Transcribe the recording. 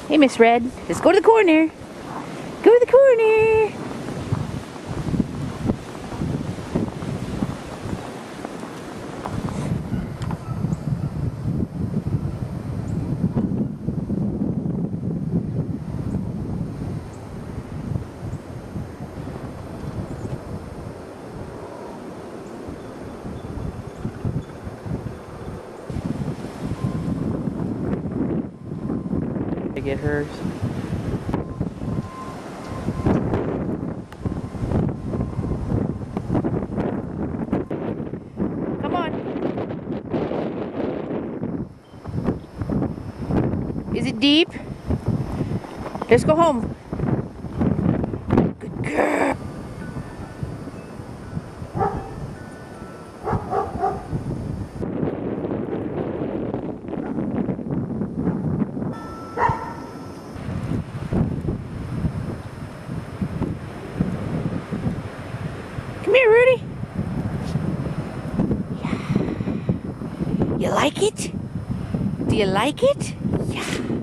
Hey, Miss Red. Let's go to the corner. Go to the corner. I get hers. Come on. Is it deep? Let's go home. Good girl. Come here, Rudy. Yeah. You like it? Do you like it? Yeah.